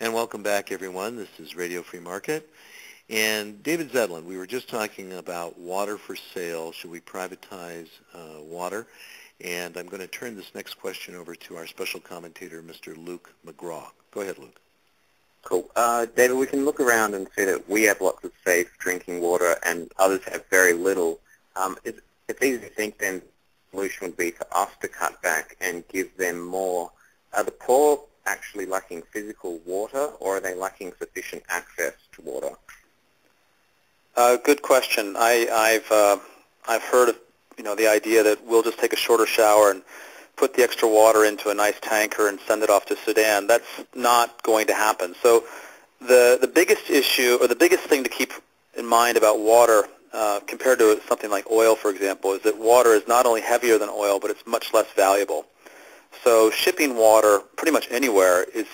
And welcome back, everyone. This is Radio Free Market. And David Zetland, we were just talking about water for sale. Should we privatize water? And I'm going to turn this next question over to our special commentator, Mr. Luke McGrath. Go ahead, Luke. Cool. David, we can look around and see that we have lots of safe drinking water and others have very little. It's easy to think then the solution would be for us to cut back and give them more. Are the poor actually lacking physical water, or are they lacking sufficient access to water? Good question. I've heard of the idea that we'll just take a shorter shower and put the extra water into a nice tanker and send it off to Sudan. That's not going to happen. So the biggest issue, or the biggest thing to keep in mind about water compared to something like oil, for example, is that water is not only heavier than oil, but it's much less valuable. So shipping water pretty much anywhere is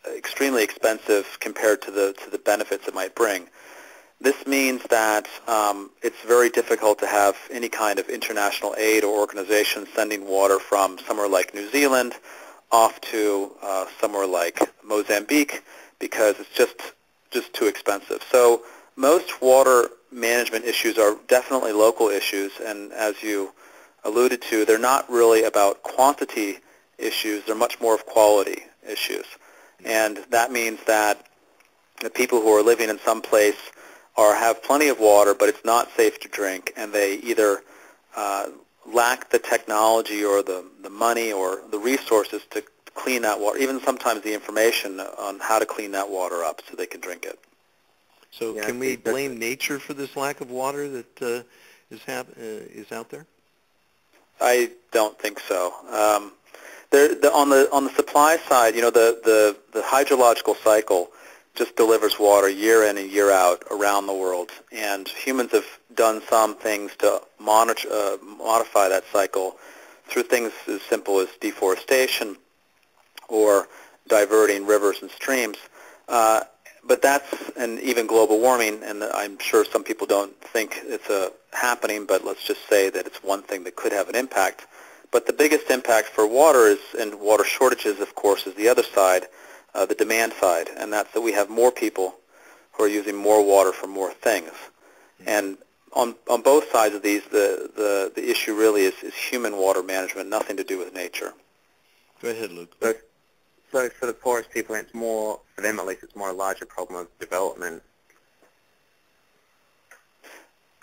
extremely expensive compared to the benefits it might bring. This means that it's very difficult to have any kind of international aid or organization sending water from somewhere like New Zealand off to somewhere like Mozambique, because it's just too expensive. So most water management issues are definitely local issues, and as you alluded to, they're not really about quantity issues. They're much more of quality issues. And that means that the people who are living in some place have plenty of water, but it's not safe to drink, and they either lack the technology or the money or the resources to clean that water, even sometimes the information on how to clean that water up so they can drink it. So can we blame nature for this lack of water that is out there? I don't think so. On the supply side, the hydrological cycle just delivers water year in and year out around the world, and humans have done some things to modify that cycle through things as simple as deforestation or diverting rivers and streams. But and even global warming, and I'm sure some people don't think it's happening, but let's just say that it's one thing that could have an impact. But the biggest impact for water and water shortages, of course, is the other side, the demand side, and that's that we have more people who are using more water for more things. And on both sides of these, the issue really is human water management, nothing to do with nature. Go ahead, Luke. So for the poorest people, it's more, for them at least, it's more a larger problem of development.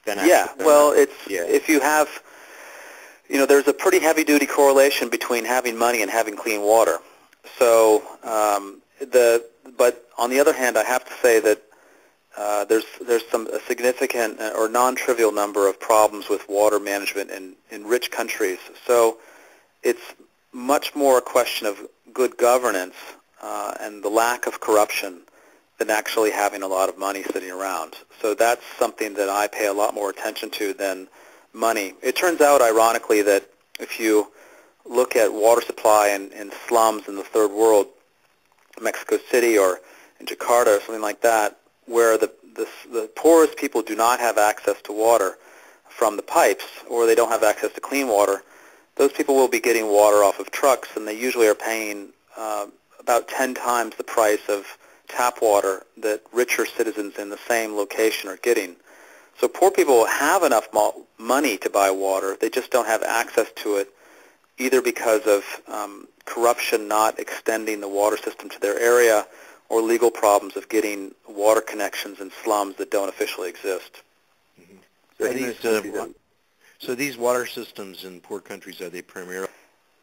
If you have, there's a pretty heavy-duty correlation between having money and having clean water. So, but on the other hand, I have to say that there's a significant or non-trivial number of problems with water management in rich countries. So it's much more a question of good governance and the lack of corruption than actually having a lot of money sitting around. So that's something that I pay a lot more attention to than money. It turns out, ironically, that if you look at water supply in slums in the third world, Mexico City or in Jakarta or something like that, where the poorest people do not have access to water from the pipes, or they don't have access to clean water, those people will be getting water off of trucks, and they usually are paying about 10 times the price of tap water that richer citizens in the same location are getting. So poor people have enough money to buy water. They just don't have access to it, either because of corruption not extending the water system to their area, or legal problems of getting water connections in slums that don't officially exist. Mm-hmm. So these water systems in poor countries, are they primarily?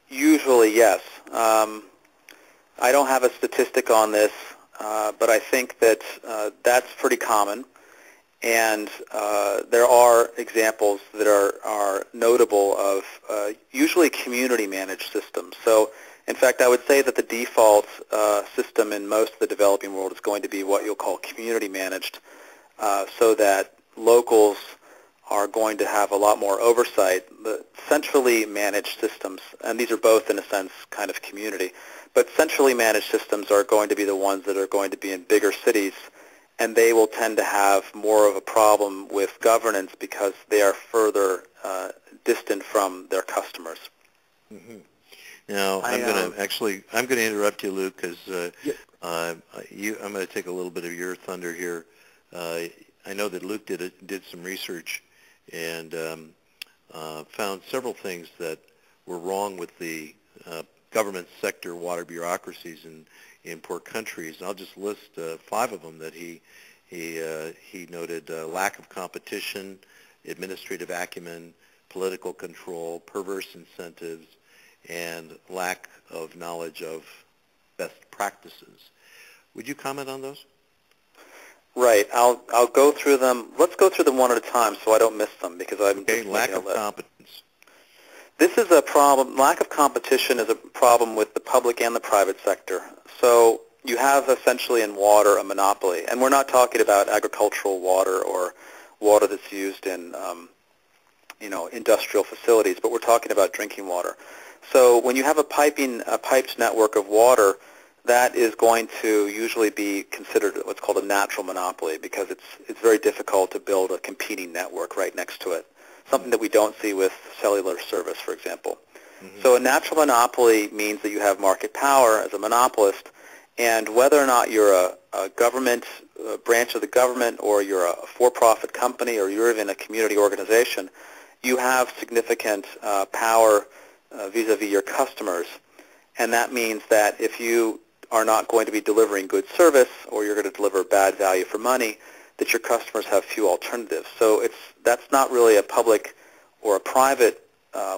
Usually, yes. I don't have a statistic on this, but I think that that's pretty common. And there are examples that are notable of usually community-managed systems. So, in fact, I would say that the default system in most of the developing world is going to be what you'll call community-managed, so that locals are going to have a lot more oversight. The centrally managed systems, and these are both in a sense kind of community, but centrally managed systems are going to be the ones that are going to be in bigger cities, and they will tend to have more of a problem with governance because they are further distant from their customers. Mm-hmm. Now, I'm going to interrupt you, Luke, because I'm going to take a little bit of your thunder here. I know that Luke did some research and found several things that were wrong with the government sector water bureaucracies in poor countries. And I'll just list 5 of them that he noted: lack of competition, administrative acumen, political control, perverse incentives, and lack of knowledge of best practices. Would you comment on those? Right. I'll go through them. Let's go through them one at a time so I don't miss them, because I'm okay. Lack of competence. This is a problem. Lack of competition is a problem with the public and the private sector. So you have essentially in water a monopoly, and we're not talking about agricultural water or water that's used in industrial facilities, but we're talking about drinking water. So when you have a piped network of water, that is going to usually be considered what's called a natural monopoly, because it's very difficult to build a competing network right next to it, something that we don't see with cellular service, for example. Mm-hmm. So a natural monopoly means that you have market power as a monopolist, and whether or not you're a government branch of the government, or you're a for-profit company, or you're even a community organization, you have significant power vis-a-vis your customers. And that means that if you are not going to be delivering good service, or you're going to deliver bad value for money, that your customers have few alternatives. So that's not really a public or a private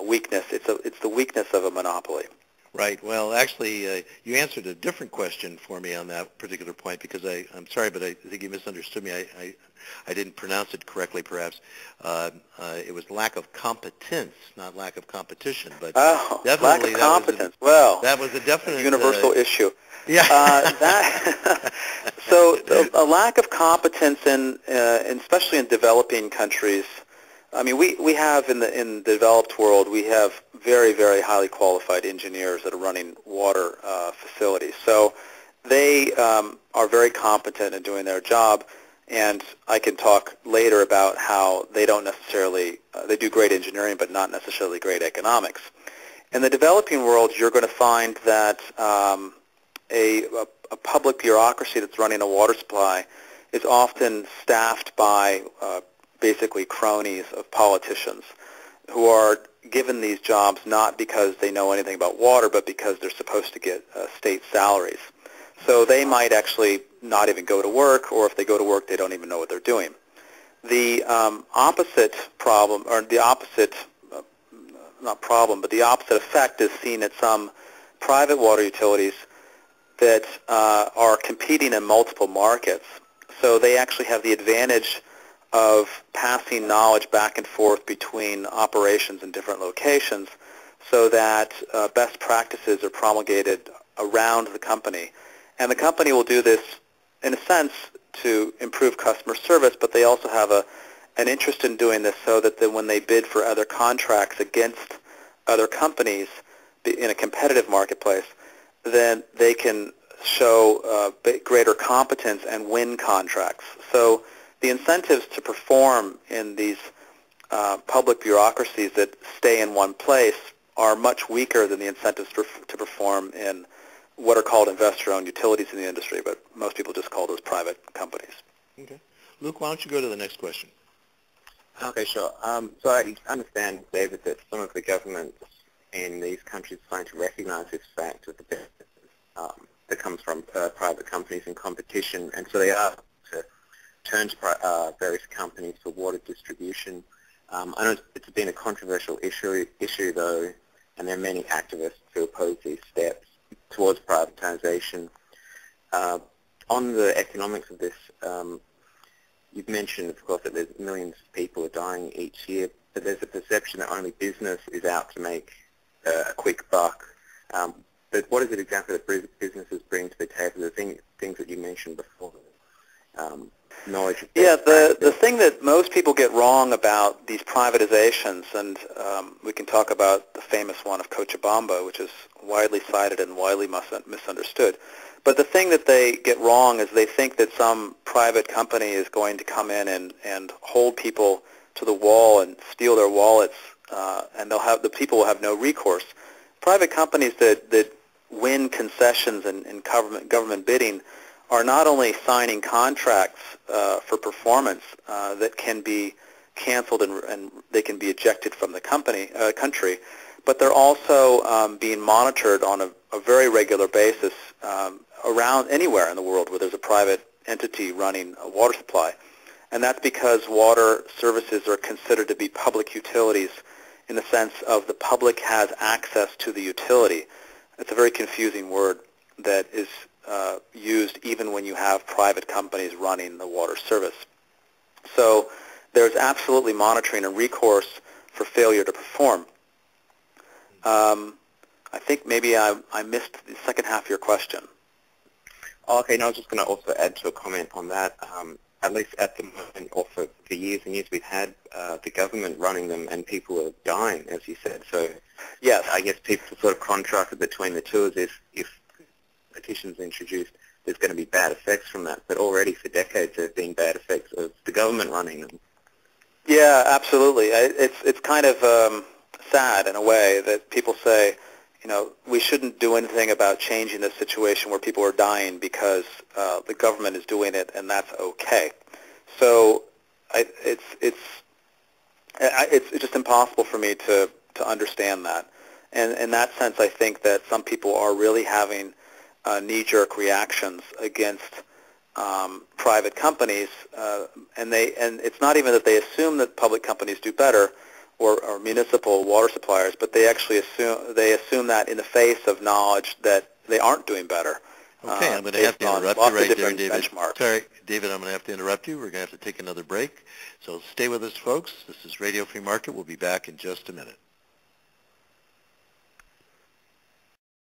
weakness. It's the weakness of a monopoly. Right. Well, actually, you answered a different question for me on that particular point, because I'm sorry, but I think you misunderstood me. I didn't pronounce it correctly, perhaps. It was lack of competence, not lack of competition. But definitely, lack of competence. That was a definite universal issue. Yeah. So a lack of competence especially in developing countries. I mean, we have in the developed world, we have very, very highly qualified engineers that are running water facilities. So they are very competent in doing their job, and I can talk later about how they don't necessarily, they do great engineering, but not necessarily great economics. In the developing world, you're going to find that a public bureaucracy that's running a water supply is often staffed by basically cronies of politicians who are given these jobs not because they know anything about water, but because they're supposed to get state salaries. So they might actually not even go to work, or if they go to work, they don't even know what they're doing. The opposite problem, or the opposite, not problem, but the opposite effect is seen at some private water utilities that are competing in multiple markets. So they actually have the advantage of passing knowledge back and forth between operations in different locations, so that best practices are promulgated around the company. And the company will do this, in a sense, to improve customer service, but they also have an interest in doing this so that then when they bid for other contracts against other companies in a competitive marketplace, then they can show greater competence and win contracts. So the incentives to perform in these public bureaucracies that stay in one place are much weaker than the incentives to perform in what are called investor-owned utilities in the industry, but most people just call those private companies. Okay. Luke, why don't you go to the next question? Okay, sure. So I understand, David, that some of the governments in these countries are trying to recognize this fact of the benefit that comes from private companies and competition, and so they are to turn to various companies for water distribution. I know it's been a controversial issue though, and there are many activists who oppose these steps towards privatization. On the economics of this, you've mentioned, of course, that there's millions of people are dying each year, but there's a perception that only business is out to make a quick buck. But what is it exactly that businesses bring to the table? The things that you mentioned before, knowledge of the thing that most people get wrong about these privatizations, and we can talk about the famous one of Cochabamba, which is widely cited and widely misunderstood. But the thing that they get wrong is they think that some private company is going to come in and hold people to the wall and steal their wallets, and the people will have no recourse. private companies that win concessions in government bidding are not only signing contracts for performance that can be canceled and they can be ejected from the country, but they're also being monitored on a very regular basis around anywhere in the world where there's a private entity running a water supply. And that's because water services are considered to be public utilities in the sense of the public has access to the utility. It's a very confusing word that is used even when you have private companies running the water service. So there's absolutely monitoring and recourse for failure to perform. I think maybe I missed the second half of your question. Oh, okay, no, I was just going to also add to a comment on that. At least at the moment, or for years and years, we've had the government running them, and people are dying, as you said. So, yes, I guess people sort of contrasted between the two as if petitions are introduced, there's going to be bad effects from that. But already for decades, there have been bad effects of the government running them. Yeah, absolutely. It's kind of sad in a way that people say, you know, we shouldn't do anything about changing this situation where people are dying because the government is doing it, and that's okay. So it's just impossible for me to understand that. And in that sense, I think that some people are really having knee-jerk reactions against private companies, and it's not even that they assume that public companies do better, or municipal water suppliers, but they actually assume that in the face of knowledge that they aren't doing better. Okay, I'm going to have to interrupt you right there, David. Sorry, David, I'm going to have to interrupt you. We're going to have to take another break. So stay with us, folks. This is Radio Free Market. We'll be back in just a minute.